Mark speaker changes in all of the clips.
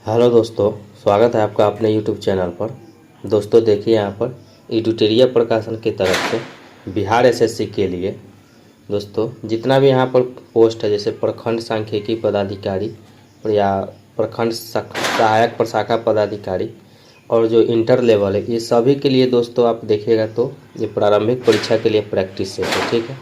Speaker 1: Hello दोस्तों, स्वागत है आपका अपने यूट्यूब चैनल पर। दोस्तों देखिए यहाँ पर एडिटोरियल प्रकाशन की तरफ से बिहार एसएससी के लिए दोस्तों जितना भी यहाँ पर पोस्ट है, जैसे प्रखंड सांख्यिकी पदाधिकारी और या प्रखंड सहायक प्रशाखा पदाधिकारी और जो इंटर लेवल है, ये सभी के लिए दोस्तों आप देखिएगा तो ये प्रारंभिक परीक्षा के लिए प्रैक्टिस सेट है। ठीक है,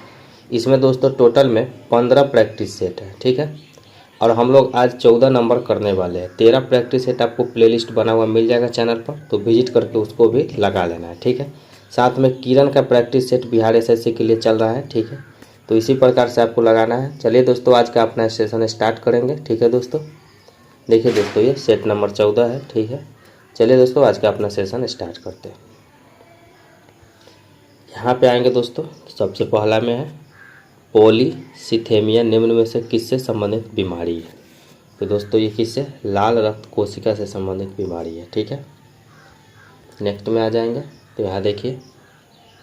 Speaker 1: इसमें दोस्तों टोटल में 15 प्रैक्टिस सेट है। ठीक है, और हम लोग आज 14 नंबर करने वाले हैं। 13 प्रैक्टिस सेट आपको प्लेलिस्ट बना हुआ मिल जाएगा चैनल पर, तो विजिट करके उसको भी लगा लेना है। ठीक है, साथ में किरण का प्रैक्टिस सेट बिहार एसएससी के लिए चल रहा है। ठीक है, तो इसी प्रकार से आपको लगाना है। चलिए दोस्तों, आज का अपना सेशन स्टार्ट करेंगे। ठीक है दोस्तों, देखिए दोस्तों ये सेट नंबर 14 है। ठीक है, चलिए दोस्तों आज का अपना सेशन स्टार्ट करते हैं। यहाँ पे आएंगे दोस्तों, सबसे पहला में है पॉलीसिथेमिया निम्न में से किससे संबंधित बीमारी है। तो दोस्तों ये किससे, लाल रक्त कोशिका से संबंधित बीमारी है। ठीक है, नेक्स्ट में आ जाएंगे तो यहाँ देखिए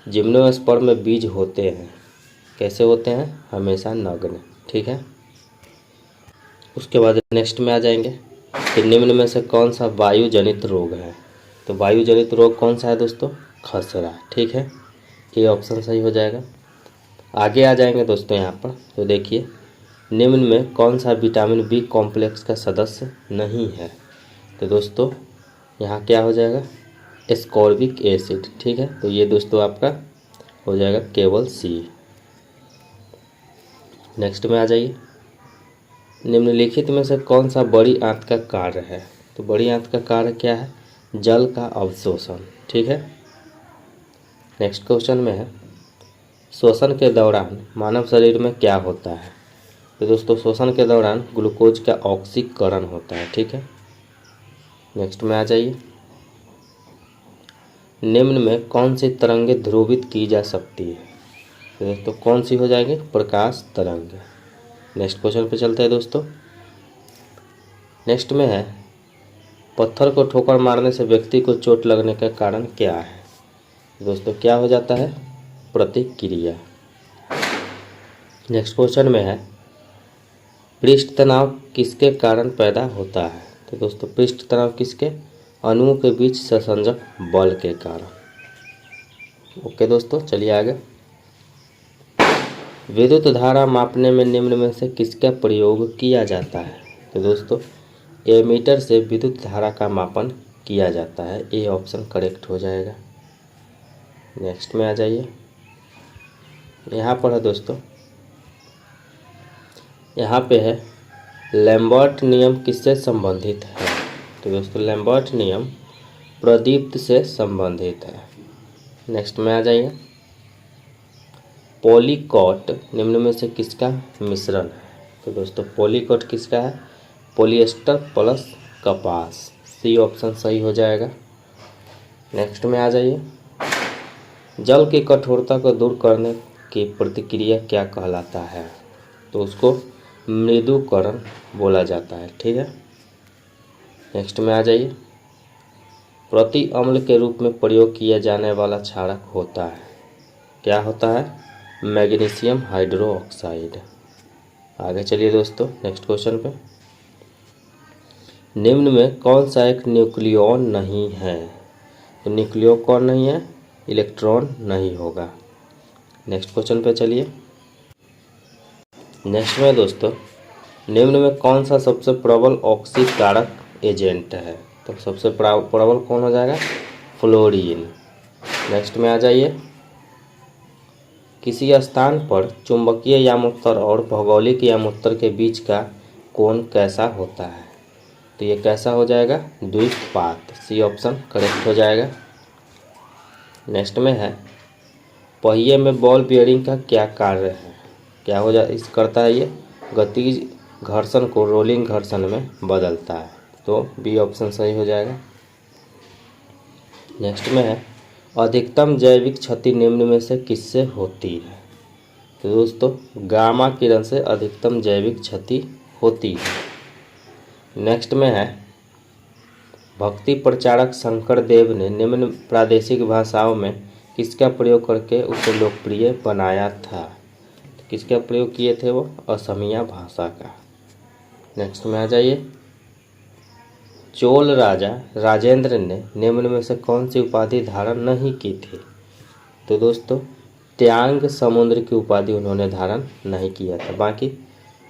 Speaker 1: जिम्नोस्पर्म में बीज होते हैं, कैसे होते हैं, हमेशा नग्न। ठीक है, उसके बाद नेक्स्ट में आ जाएंगे कि निम्न में से कौन सा वायु जनित रोग है। तो वायु जनित रोग कौन सा है दोस्तों, खसरा। ठीक है, ये ऑप्शन सही हो जाएगा। आगे आ जाएंगे दोस्तों यहाँ पर, तो देखिए निम्न में कौन सा विटामिन बी कॉम्प्लेक्स का सदस्य नहीं है। तो दोस्तों यहाँ क्या हो जाएगा, एस्कॉर्बिक एसिड। ठीक है, तो ये दोस्तों आपका हो जाएगा केवल सी। नेक्स्ट में आ जाइए, निम्नलिखित में से कौन सा बड़ी आंत का कार्य है। तो बड़ी आंत का कार्य क्या है, जल का अवशोषण। ठीक है, नेक्स्ट क्वेश्चन में है श्वसन के दौरान मानव शरीर में क्या होता है। तो दोस्तों श्वसन के दौरान ग्लूकोज का ऑक्सीकरण होता है। ठीक है, नेक्स्ट में आ जाइए, निम्न में कौन सी तरंगें ध्रुवित की जा सकती है। तो दोस्तों कौन सी हो जाएगी, प्रकाश तरंग। नेक्स्ट क्वेश्चन पे चलते हैं दोस्तों। नेक्स्ट में है पत्थर को ठोकर मारने से व्यक्ति को चोट लगने का कारण क्या है। दोस्तों क्या हो जाता है, प्रतिक्रिया। नेक्स्ट क्वेश्चन में है पृष्ठ तनाव किसके कारण पैदा होता है। तो दोस्तों पृष्ठ तनाव किसके, अणुओं के बीच संसंजक बल के कारण। ओके दोस्तों, चलिए आगे। विद्युत धारा मापने में निम्न में से किसका प्रयोग किया जाता है। तो दोस्तों एमीटर से विद्युत धारा का मापन किया जाता है, ये ऑप्शन करेक्ट हो जाएगा। नेक्स्ट में आ जाइए, यहाँ पर है दोस्तों, यहाँ पे है लैम्बर्ट नियम किससे संबंधित है। तो दोस्तों लैम्बर्ट नियम प्रदीप्त से संबंधित है। नेक्स्ट में आ जाइए, पॉलीकॉट निम्न में से किसका मिश्रण है। तो दोस्तों पॉलीकॉट किसका है, पॉलिएस्टर प्लस कपास। सी ऑप्शन सही हो जाएगा। नेक्स्ट में आ जाइए, जल की कठोरता को दूर करने की प्रतिक्रिया क्या कहलाता है। तो उसको मृदुकरण बोला जाता है। ठीक है, नेक्स्ट में आ जाइए, प्रति अम्ल के रूप में प्रयोग किया जाने वाला क्षारक होता है, क्या होता है, मैग्नीशियम हाइड्रोक्साइड। आगे चलिए दोस्तों नेक्स्ट क्वेश्चन पे, निम्न में कौन सा एक न्यूक्लियॉन नहीं है। तो न्यूक्लियॉन कौन नहीं है, इलेक्ट्रॉन नहीं होगा। नेक्स्ट क्वेश्चन पे चलिए। नेक्स्ट में दोस्तों निम्न में कौन सा सबसे प्रबल ऑक्सीकारक एजेंट है। तो सबसे प्रबल कौन हो जाएगा, फ्लोरीन। नेक्स्ट में आ जाइए, किसी स्थान पर चुंबकीय यामोत्तर और भौगोलिक यामोत्तर के बीच का कोण कैसा होता है। तो ये कैसा हो जाएगा, द्विपात। सी ऑप्शन करेक्ट हो जाएगा। नेक्स्ट में है पहिए में बॉल बियरिंग का क्या कार्य है, क्या हो जा इस करता है, ये गतिज घर्षण को रोलिंग घर्षण में बदलता है। तो बी ऑप्शन सही हो जाएगा। नेक्स्ट में है अधिकतम जैविक क्षति निम्न में से किससे होती है। तो दोस्तों गामा किरण से अधिकतम जैविक क्षति होती है। नेक्स्ट में है भक्ति प्रचारक शंकर देव ने निम्न प्रादेशिक भाषाओं में किसका प्रयोग करके उसे लोकप्रिय बनाया था। तो किसका प्रयोग किए थे वो, असमिया भाषा का। नेक्स्ट में आ जाइए, चोल राजा राजेंद्र ने निम्न में से कौन सी उपाधि धारण नहीं की थी? तो दोस्तों ट्यांग समुद्र की उपाधि उन्होंने धारण नहीं किया था। बाकी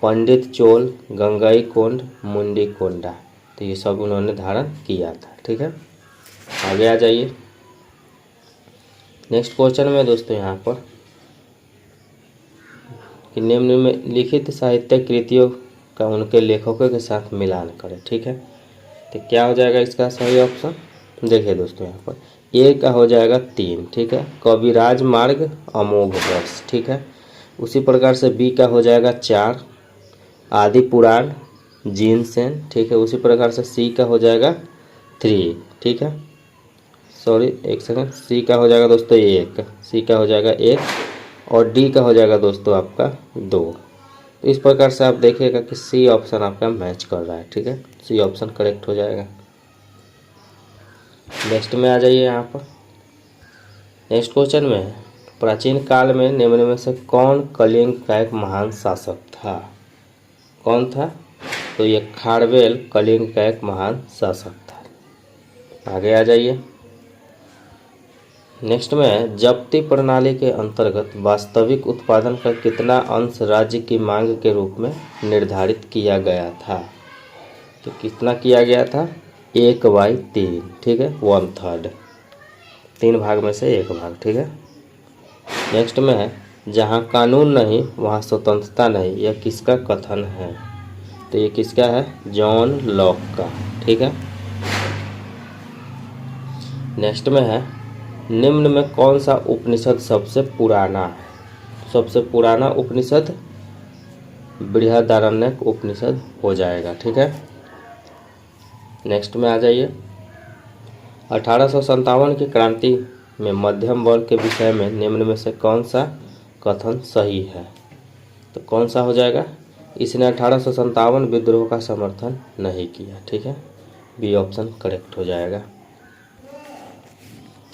Speaker 1: पंडित चोल, गंगईकोंड, मुंडीकोंडा, तो ये सब उन्होंने धारण किया था। ठीक है, आगे आ जाइए। नेक्स्ट क्वेश्चन में दोस्तों यहाँ पर कि निम्न में लिखित साहित्य कृतियों का उनके लेखकों के साथ मिलान करें। ठीक है, तो क्या हो जाएगा इसका सही ऑप्शन? देखिए दोस्तों यहाँ पर ए का हो जाएगा 3। ठीक है, कविराज मार्ग अमोघ वर्ष। ठीक है, उसी प्रकार से बी का हो जाएगा 4, आदि पुराण जीनसेन। ठीक है, उसी प्रकार से सी का हो जाएगा 3। ठीक है, सॉरी एक सेकंड, सी का हो जाएगा दोस्तों 1, सी का हो जाएगा 1 और डी का हो जाएगा दोस्तों आपका 2। तो इस प्रकार से आप देखिएगा कि सी ऑप्शन आपका मैच कर रहा है। ठीक है, सी ऑप्शन करेक्ट हो जाएगा। नेक्स्ट में आ जाइए यहाँ पर। नेक्स्ट क्वेश्चन में है प्राचीन काल में निम्न में से कौन कलिंग का एक महान शासक था? कौन था? तो ये खारवेल कलिंग का एक महान शासक था। आगे आ जाइए। नेक्स्ट में जप्ती प्रणाली के अंतर्गत वास्तविक उत्पादन का कितना अंश राज्य की मांग के रूप में निर्धारित किया गया था? तो कितना किया गया था? 1/3। ठीक है, 1/3, 3 भाग में से 1 भाग। ठीक है, नेक्स्ट में है जहाँ कानून नहीं वहाँ स्वतंत्रता नहीं, यह किसका कथन है? तो ये किसका है? जॉन लॉक का। ठीक है, नेक्स्ट में है निम्न में कौन सा उपनिषद सबसे पुराना है? सबसे पुराना उपनिषद बृहदारण्यक उपनिषद हो जाएगा। ठीक है, नेक्स्ट में आ जाइए। 1857 की क्रांति में मध्यम वर्ग के विषय में निम्न में से कौन सा कथन सही है? तो कौन सा हो जाएगा? इसने 1857 विद्रोह का समर्थन नहीं किया। ठीक है, बी ऑप्शन करेक्ट हो जाएगा।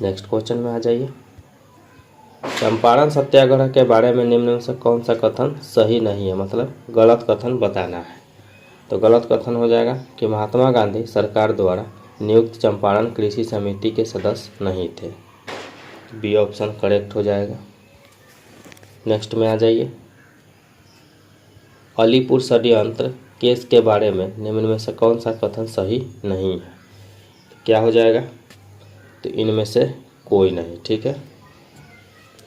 Speaker 1: नेक्स्ट क्वेश्चन में आ जाइए। चंपारण सत्याग्रह के बारे में निम्न में से कौन सा कथन सही नहीं है, मतलब गलत कथन बताना है? तो गलत कथन हो जाएगा कि महात्मा गांधी सरकार द्वारा नियुक्त चंपारण कृषि समिति के सदस्य नहीं थे। बी ऑप्शन करेक्ट हो जाएगा। नेक्स्ट में आ जाइए। अलीपुर षड्यंत्र केस के बारे में निम्न में से कौन सा कथन सही नहीं है? तो क्या हो जाएगा? तो इनमें से कोई नहीं। ठीक है,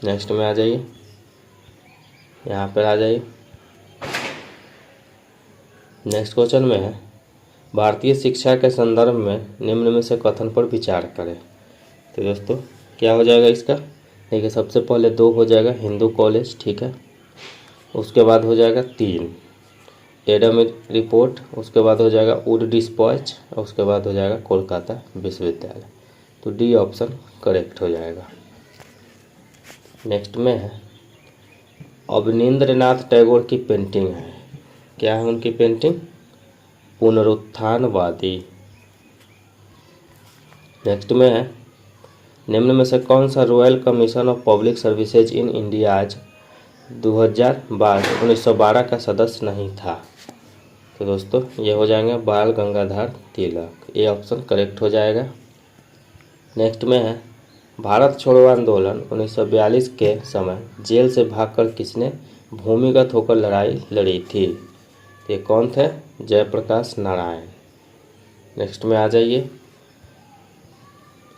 Speaker 1: नेक्स्ट में आ जाइए। यहाँ पर आ जाइए। नेक्स्ट क्वेश्चन में है भारतीय शिक्षा के संदर्भ में निम्न में से कथन पर विचार करें। तो दोस्तों क्या हो जाएगा इसका? देखिए सबसे पहले 2 हो जाएगा हिंदू कॉलेज। ठीक है, उसके बाद हो जाएगा 3 एडम रिपोर्ट, उसके बाद हो जाएगा वुड डिस्पैच और उसके बाद हो जाएगा कोलकाता विश्वविद्यालय। तो डी ऑप्शन करेक्ट हो जाएगा। नेक्स्ट में है अवनींद्रनाथ टैगोर की पेंटिंग है। क्या है उनकी पेंटिंग? पुनरुत्थानवादी। नेक्स्ट में है निम्न में से कौन सा royal commission of public services in India आज 1912 का सदस्य नहीं था? तो दोस्तों ये हो जाएंगे बाल गंगाधर तिलक। ये ऑप्शन करेक्ट हो जाएगा। नेक्स्ट में है भारत छोड़ो आंदोलन 1942 के समय जेल से भागकर किसने भूमिगत होकर लड़ाई लड़ी थी? ये कौन थे? जयप्रकाश नारायण। नेक्स्ट में आ जाइए।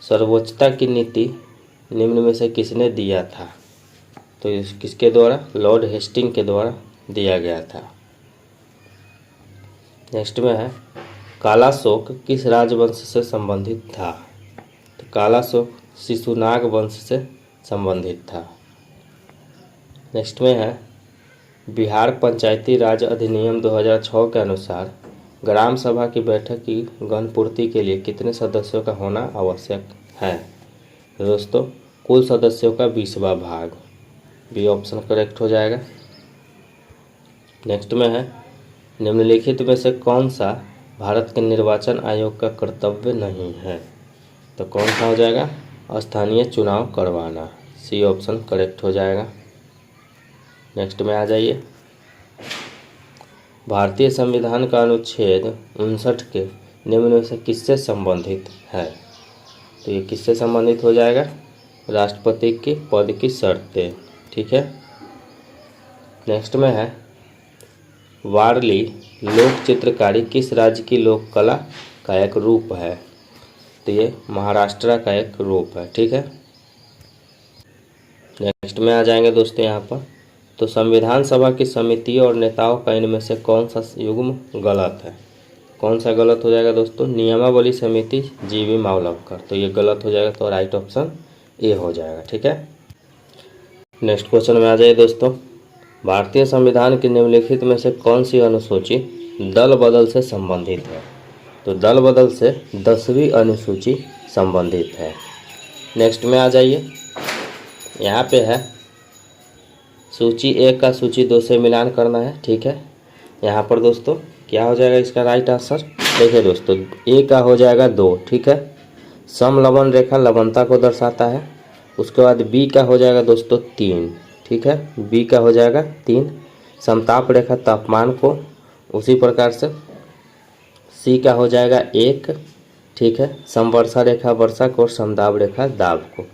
Speaker 1: सर्वोच्चता की नीति निम्न में से किसने दिया था? तो किसके द्वारा? लॉर्ड हेस्टिंग के द्वारा दिया गया था। नेक्स्ट में है कालाशोक किस राजवंश से संबंधित था? तो कालाशोक शिशुनाग वंश से संबंधित था। नेक्स्ट में है बिहार पंचायती राज अधिनियम 2006 के अनुसार ग्राम सभा की बैठक की गणपूर्ति के लिए कितने सदस्यों का होना आवश्यक है? दोस्तों कुल सदस्यों का 20वां भाग। बी ऑप्शन करेक्ट हो जाएगा। नेक्स्ट में है निम्नलिखित में से कौन सा भारत के निर्वाचन आयोग का कर्तव्य नहीं है? तो कौन सा हो जाएगा? स्थानीय चुनाव करवाना। सी ऑप्शन करेक्ट हो जाएगा। नेक्स्ट में आ जाइए। भारतीय संविधान का अनुच्छेद 59 के निम्न में से किससे संबंधित है? तो ये किससे संबंधित हो जाएगा? राष्ट्रपति के पद की शर्तें। ठीक है। नेक्स्ट में है वारली लोक चित्रकारी किस राज्य की लोक कला का एक रूप है? तो ये महाराष्ट्र का एक रूप है। ठीक है। नेक्स्ट में आ जाएंगे दोस्तों यहाँ पर, तो संविधान सभा की समितियों और नेताओं का इनमें से कौन सा युग्म गलत है? कौन सा गलत हो जाएगा दोस्तों? नियमावली समिति जीवी मावलंकर, तो ये गलत हो जाएगा, तो राइट ऑप्शन ए हो जाएगा। ठीक है। नेक्स्ट क्वेश्चन में आ जाइए दोस्तों, भारतीय संविधान की निम्नलिखित में से कौन सी अनुसूची दल बदल से संबंधित है? तो दल बदल से 10वीं अनुसूची संबंधित है। नेक्स्ट में आ जाइए, यहाँ पे है सूची 1 का सूची 2 से मिलान करना है। ठीक है। यहाँ पर दोस्तों क्या हो जाएगा इसका राइट आंसर? देखिए दोस्तों, ए का हो जाएगा 2। ठीक है। समलवन रेखा लवणता को दर्शाता है। उसके बाद बी का हो जाएगा दोस्तों 3। ठीक है। बी का हो जाएगा 3। समताप रेखा तापमान को, उसी प्रकार से सी का हो जाएगा 1। ठीक है। समवर्षा रेखा वर्षा को और समदाब रेखा दाब को।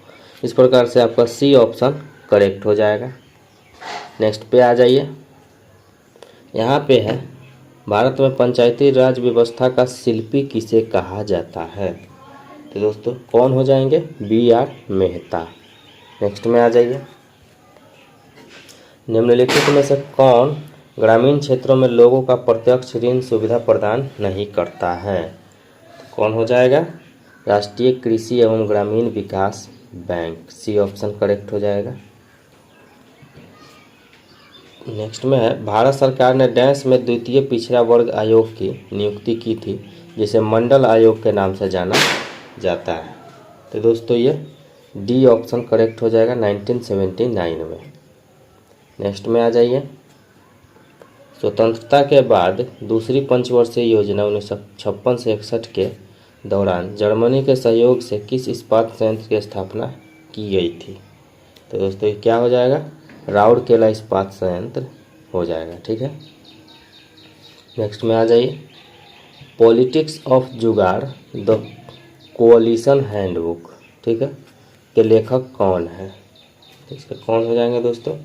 Speaker 1: इस प्रकार से आपका सी ऑप्शन करेक्ट हो जाएगा। नेक्स्ट पे आ जाइए, यहाँ पे है भारत में पंचायती राज व्यवस्था का शिल्पी किसे कहा जाता है? तो दोस्तों कौन हो जाएंगे? B.R. मेहता। नेक्स्ट में आ जाइए, निम्नलिखित में से कौन ग्रामीण क्षेत्रों में लोगों का प्रत्यक्ष ऋण सुविधा प्रदान नहीं करता है? तो कौन हो जाएगा? राष्ट्रीय कृषि एवं ग्रामीण विकास बैंक। सी ऑप्शन करेक्ट हो जाएगा। नेक्स्ट में है भारत सरकार ने डैश में द्वितीय पिछड़ा वर्ग आयोग की नियुक्ति की थी, जिसे मंडल आयोग के नाम से जाना जाता है। तो दोस्तों ये डी ऑप्शन करेक्ट हो जाएगा 1979 में। नेक्स्ट में आ जाइए, स्वतंत्रता के बाद दूसरी पंचवर्षीय योजना 1956 से 61 के दौरान जर्मनी के सहयोग से किस इस्पात संयंत्र की स्थापना की गई थी? तो दोस्तों ये क्या हो जाएगा? राउरकेला इस्पात संयंत्र हो जाएगा। ठीक है। नेक्स्ट में आ जाइए, पॉलिटिक्स ऑफ जुगाड़ द कोअलिशन हैंडबुक, ठीक है, के लेखक कौन है? तो इसका कौन हो जाएंगे दोस्तों?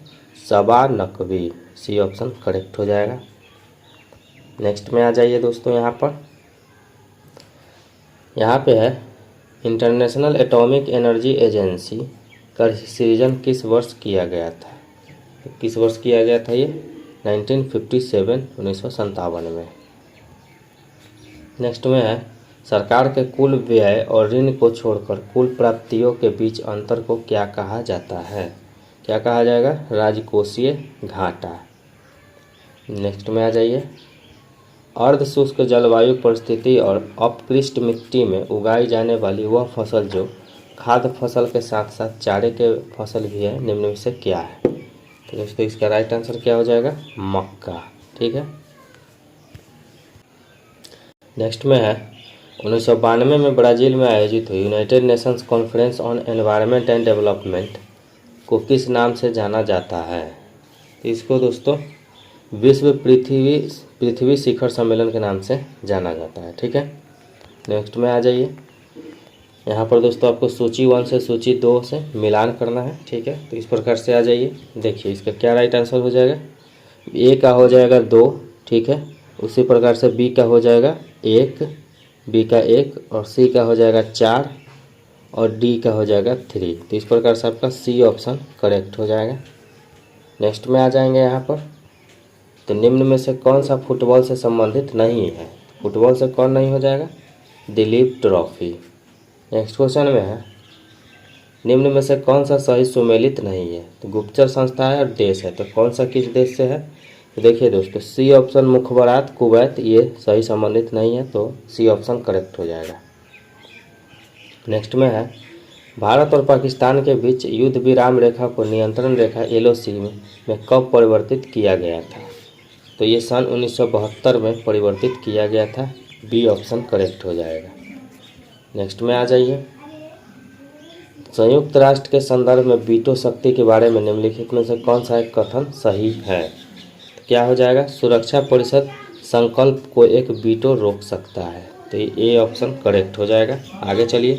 Speaker 1: सबा नकवी। सी ऑप्शन करेक्ट हो जाएगा। नेक्स्ट में आ जाइए दोस्तों, यहाँ पे है इंटरनेशनल एटॉमिक एनर्जी एजेंसी का सृजन किस वर्ष किया गया था? किस वर्ष किया गया था ये? 1957 में। नेक्स्ट में है सरकार के कुल व्यय और ऋण को छोड़कर कुल प्राप्तियों के बीच अंतर को क्या कहा जाता है? क्या कहा जाएगा? राजकोषीय घाटा। नेक्स्ट में आ जाइए, अर्ध शुष्क जलवायु परिस्थिति और अपकृष्ट मिट्टी में उगाई जाने वाली वह फसल जो खाद्य फसल के साथ साथ चारे के फसल भी है, निम्न में से क्या है? तो दोस्तों इसका राइट आंसर क्या हो जाएगा? मक्का। ठीक है। नेक्स्ट में है 1992 में ब्राज़ील में आयोजित हुई United Nations conference on environment and development को किस नाम से जाना जाता है? तो इसको दोस्तों विश्व पृथ्वी शिखर सम्मेलन के नाम से जाना जाता है। ठीक है। नेक्स्ट में आ जाइए, यहाँ पर दोस्तों आपको सूची 1 से सूची 2 से मिलान करना है। ठीक है। तो इस प्रकार से आ जाइए, देखिए इसका क्या राइट आंसर हो जाएगा? ए का हो जाएगा 2। ठीक है। उसी प्रकार से बी का हो जाएगा 1, बी का 1 और सी का हो जाएगा 4 और डी का हो जाएगा 3। तो इस प्रकार से आपका सी ऑप्शन करेक्ट हो जाएगा। नेक्स्ट में आ जाएंगे यहाँ पर, तो निम्न में से कौन सा फुटबॉल से संबंधित नहीं है? फुटबॉल से कौन नहीं हो जाएगा? दिलीप ट्रॉफी। नेक्स्ट क्वेश्चन में है निम्न में से कौन सा सही सुमेलित नहीं है? तो गुप्तचर संस्था है और देश है, तो कौन सा किस देश से है? तो देखिए दोस्तों सी ऑप्शन मुखबरात कुवैत, ये सही संबंधित नहीं है, तो सी ऑप्शन करेक्ट हो जाएगा। नेक्स्ट में है भारत और पाकिस्तान के बीच युद्ध विराम रेखा को नियंत्रण रेखा LOC में कब परिवर्तित किया गया था? तो ये सन 1972 में परिवर्तित किया गया था। बी ऑप्शन करेक्ट हो जाएगा। नेक्स्ट में आ जाइए, संयुक्त राष्ट्र के संदर्भ में वीटो शक्ति के बारे में निम्नलिखित में से कौन सा एक कथन सही है? तो क्या हो जाएगा? सुरक्षा परिषद संकल्प को एक वीटो रोक सकता है। तो ये ऑप्शन करेक्ट हो जाएगा। आगे चलिए,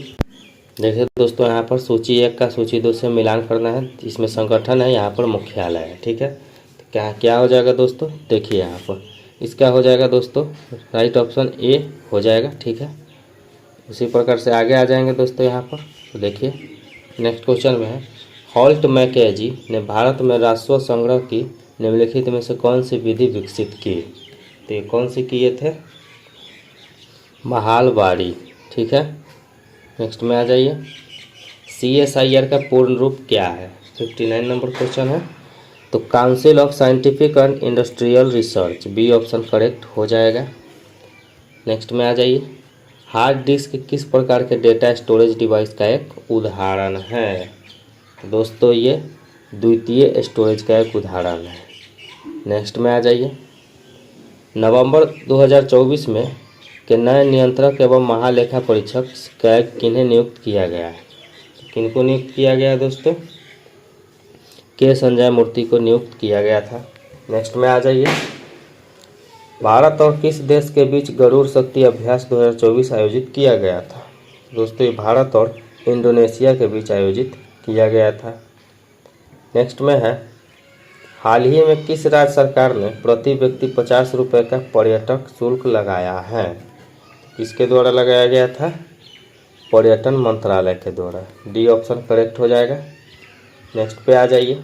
Speaker 1: देखिए दोस्तों यहाँ पर सूची 1 का सूची 2 से मिलान करना है। इसमें संगठन है, यहाँ पर मुख्यालय है, ठीक है। तो क्या क्या हो जाएगा दोस्तों, देखिए यहाँ पर इसका हो जाएगा दोस्तों राइट ऑप्शन ए हो जाएगा, ठीक है। उसी प्रकार से आगे आ जाएंगे दोस्तों यहाँ पर। तो देखिए नेक्स्ट क्वेश्चन में है, हॉल्ट मैकेजी ने भारत में राजस्व संग्रह की निम्नलिखित में से कौन सी विधि विकसित की। तो ये कौन सी किए थे, महालबाड़ी, ठीक है। नेक्स्ट में आ जाइए, CSIR का पूर्ण रूप क्या है। 59 नंबर क्वेश्चन है। तो council of scientific and industrial research, B option correct हो जाएगा। नेक्स्ट में आ जाइए, हार्ड डिस्क किस प्रकार के डेटा स्टोरेज डिवाइस का एक उदाहरण है। तो दोस्तों ये द्वितीय स्टोरेज का एक उदाहरण है। नेक्स्ट में आ जाइए, नवंबर 2024 में के नए नियंत्रक एवं महालेखा परीक्षक किन्हें नियुक्त किया गया है। किनको नियुक्त किया गया है दोस्तों, के संजय मूर्ति को नियुक्त किया गया था। नेक्स्ट में आ जाइए, भारत और किस देश के बीच गरुड़ शक्ति अभ्यास 2024 आयोजित किया गया था। दोस्तों ये भारत और इंडोनेशिया के बीच आयोजित किया गया था। नेक्स्ट में है, हाल ही में किस राज्य सरकार ने प्रति व्यक्ति 50 रुपये का पर्यटक शुल्क लगाया है। किसके द्वारा लगाया गया था, पर्यटन मंत्रालय के द्वारा, डी ऑप्शन करेक्ट हो जाएगा। नेक्स्ट पे आ जाइए,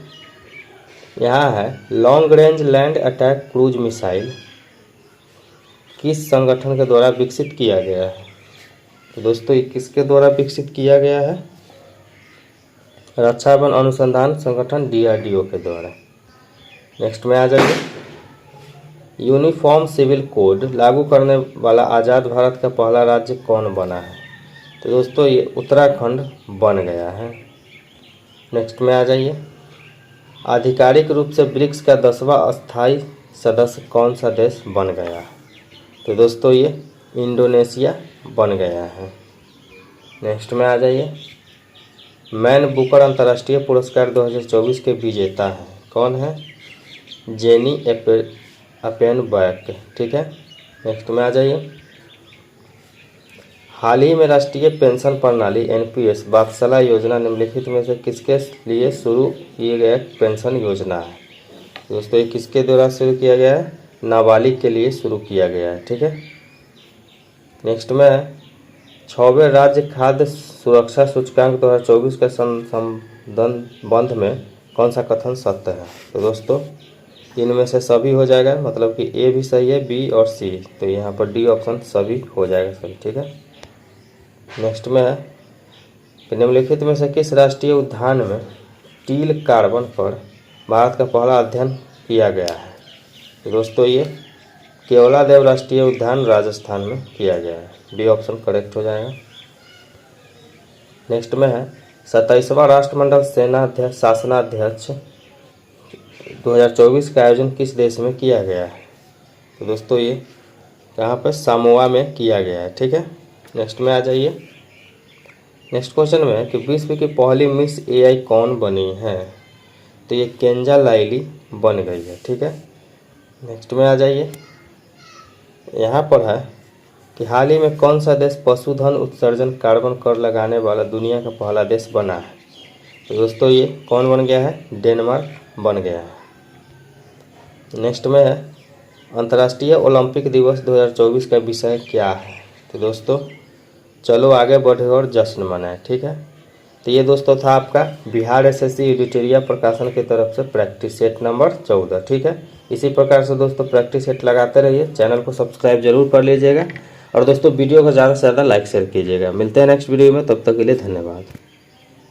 Speaker 1: यहाँ है long range land attack cruise missile किस संगठन के द्वारा विकसित किया गया है। तो दोस्तों ये किसके द्वारा विकसित किया गया है, रक्षा एवं अनुसंधान संगठन DRDO के द्वारा। नेक्स्ट में आ जाइए, यूनिफॉर्म सिविल कोड लागू करने वाला आज़ाद भारत का पहला राज्य कौन बना है। तो दोस्तों ये उत्तराखंड बन गया है। नेक्स्ट में आ जाइए, आधिकारिक रूप से ब्रिक्स का 10वां अस्थायी सदस्य कौन सा देश बन गया है। तो दोस्तों ये इंडोनेशिया बन गया है। नेक्स्ट में आ जाइए, मैन बुकर अंतर्राष्ट्रीय पुरस्कार 2024 के विजेता हैं, कौन है, जेनी एपेनबर्ग, ठीक है। नेक्स्ट में आ जाइए, हाल ही में राष्ट्रीय पेंशन प्रणाली NPS वात्सला योजना निम्नलिखित में से किसके लिए शुरू किए गए पेंशन योजना है। दोस्तों ये किसके द्वारा शुरू किया गया है, नाबालिग के लिए शुरू किया गया है, ठीक है। नेक्स्ट में 6वें राज्य खाद्य सुरक्षा सूचकांक 2024 के संबंध में कौन सा कथन सत्य है। तो दोस्तों इनमें से सभी हो जाएगा, मतलब कि ए भी सही है, बी और सी, तो यहाँ पर डी ऑप्शन सभी हो जाएगा सभी, ठीक है। नेक्स्ट में है, निम्नलिखित में से किस राष्ट्रीय उद्यान में टील कार्बन पर भारत का पहला अध्ययन किया गया है। तो दोस्तों ये केवलादेव राष्ट्रीय उद्यान राजस्थान में किया गया है, डी ऑप्शन करेक्ट हो जाएगा। नेक्स्ट में है, 27वां राष्ट्रमंडल सेनाध्यक्ष शासनाध्यक्ष 2024 का आयोजन किस देश में किया गया है। तो दोस्तों ये यहाँ पर सामोआ में किया गया है, ठीक है। नेक्स्ट में आ जाइए, नेक्स्ट क्वेश्चन में है कि विश्व की पहली मिस AI कौन बनी है। तो ये केंजा लाइली बन गई है, ठीक है। नेक्स्ट में आ जाइए, यहाँ पर है कि हाल ही में कौन सा देश पशुधन उत्सर्जन कार्बन कर लगाने वाला दुनिया का पहला देश बना है। तो दोस्तों ये कौन बन गया है, डेनमार्क बन गया है। नेक्स्ट में है, अंतर्राष्ट्रीय ओलंपिक दिवस 2024 का विषय क्या है। तो दोस्तों चलो आगे बढ़े और जश्न मनाएं, ठीक है। तो ये दोस्तों था आपका बिहार SSC एडिटोरिया प्रकाशन की तरफ से प्रैक्टिस सेट नंबर 14, ठीक है। इसी प्रकार से दोस्तों प्रैक्टिस सेट लगाते रहिए, चैनल को सब्सक्राइब जरूर कर लीजिएगा और दोस्तों वीडियो को ज़्यादा से ज़्यादा लाइक शेयर कीजिएगा। मिलते हैं नेक्स्ट वीडियो में, तब तक के लिए धन्यवाद।